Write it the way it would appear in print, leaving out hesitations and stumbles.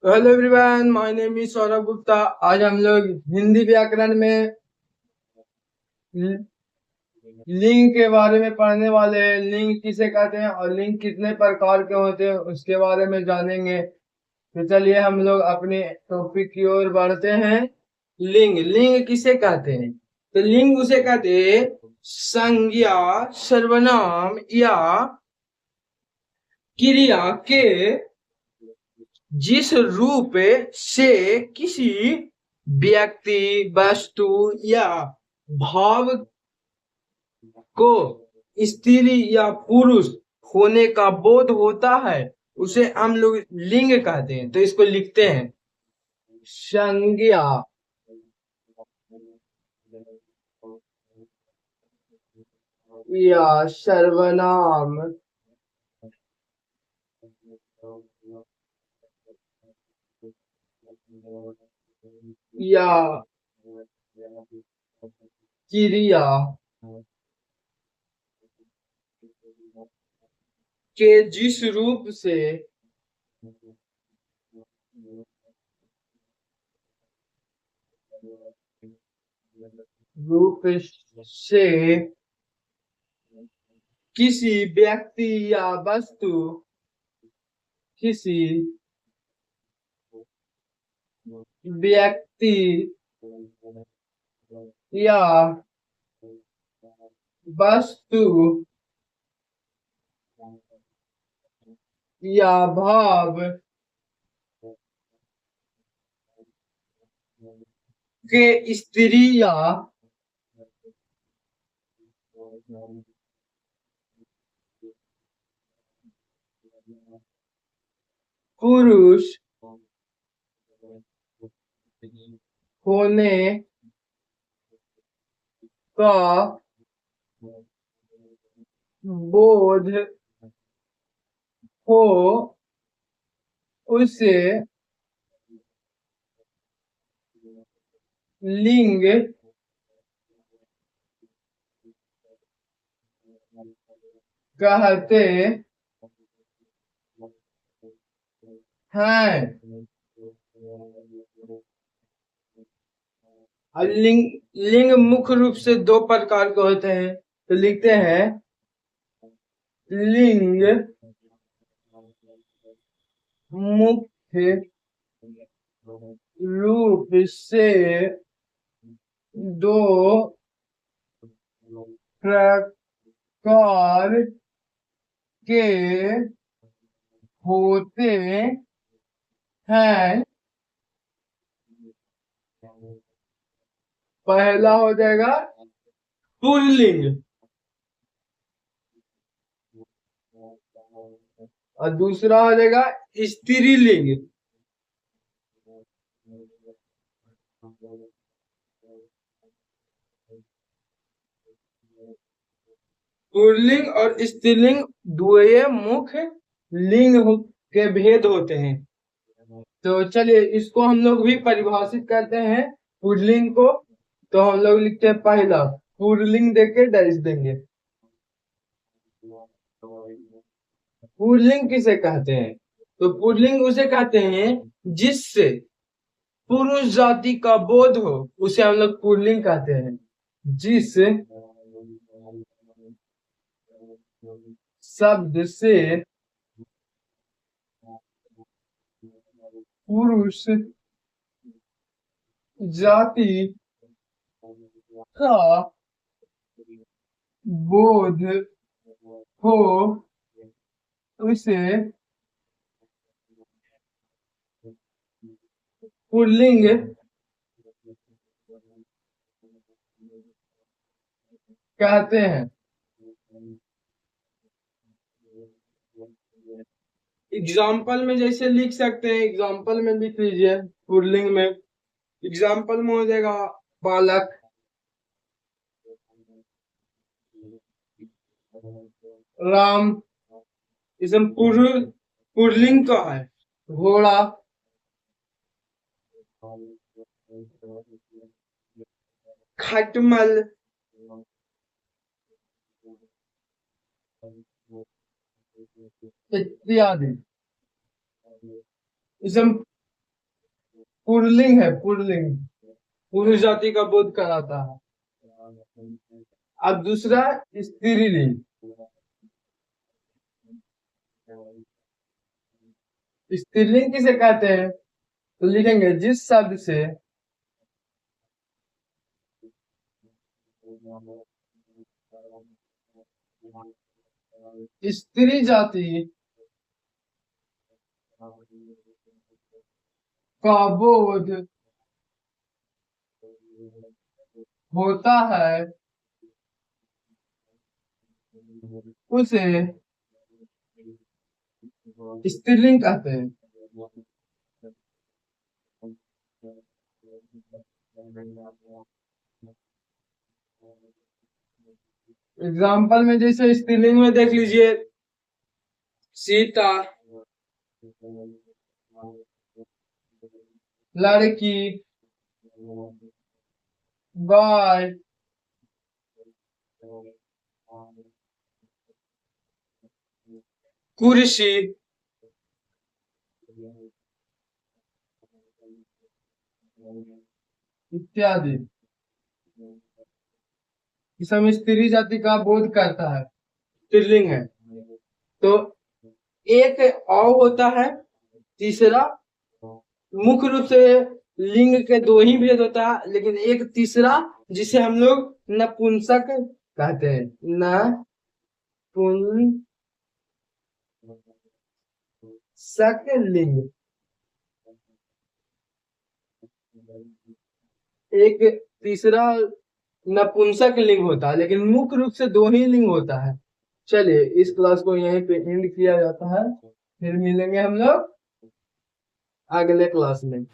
Hello everyone, my name is Saurabh Gupta. आज हम लोग हिंदी व्याकरण में लिंग के बारे में पढ़ने वाले हैं। लिंग किसे कहते हैं और लिंग कितने प्रकार के होते हैं उसके बारे में जानेंगे। तो चलिए हम लोग अपने टॉपिक की ओर बढ़ते हैं। लिंग लिंग किसे कहते हैं? तो लिंग उसे कहते हैं संज्ञा, सर्वनाम या क्रिया के जिस रूप से किसी व्यक्ति, वस्तु या भाव को स्त्री या पुरुष होने का बोध होता है उसे हम लोग लिंग कहते हैं। तो इसको लिखते हैं संज्ञा या सर्वनाम या क्रिया के जिस रूप से रूप से किसी व्यक्ति या वस्तु किसी व्यक्ति या वस्तु या भाव के स्त्री या पुरुष होने का बोध हो उसे लिंग कहते हैं। और लिंग लिंग मुख्य रूप से दो प्रकार के होते हैं। तो लिखते हैं लिंग मुख्य रूप से दो प्रकार के होते हैं। पहला हो जाएगा पुल्लिंग और दूसरा हो जाएगा स्त्रीलिंग। पुल्लिंग और स्त्रीलिंग दो ये मुख्य के भेद होते हैं। तो चलिए इसको हम लोग भी परिभाषित करते हैं पुल्लिंग को। तो हम लोग लिखते हैं पहला पुल्लिंग देके डाइस देंगे। पुल्लिंग किसे कहते हैं? तो पुल्लिंग उसे कहते हैं जिससे पुरुष जाति का बोध हो उसे हम लोग पुल्लिंग कहते हैं। जिस शब्द से पुरुष जाति का बोध हो उसे पुल्लिंग कहते हैं। एग्जाम्पल में जैसे लिख सकते हैं, एग्जाम्पल में लिख लीजिए पुल्लिंग में। एग्जाम्पल में हो जाएगा बालक, राम। इसमें पुल्लिंग का है घोड़ा, खटमल, इत्यादि। इसमें पुल्लिंग है, पुल्लिंग, पुरुष जाति का बोध कराता है। अब दूसरा स्त्रीलिंग। स्त्रीलिंग किसे कहते हैं? तो लिखेंगे जिस शब्द से स्त्री जाति का बोध होता है उसे स्त्रीलिंग कहते हैं। एग्जाम्पल में जैसे स्त्रीलिंग में देख लीजिए, सीता, लड़की, गाय, कुर्सी, इत्यादि। इस समय स्त्री जाति का बोध करता है, स्त्रीलिंग है। तो एक औ होता है, तीसरा मुख्य रूप से लिंग के दो ही भेद होता है, लेकिन एक तीसरा जिसे हम लोग नपुंसक कहते हैं, नपुंसक लिंग। एक तीसरा नपुंसक लिंग होता है, लेकिन मुख्य रूप से दो ही लिंग होता है। चलिए इस क्लास को यहीं पे एंड किया जाता है, फिर मिलेंगे हम लोग अगले क्लास में।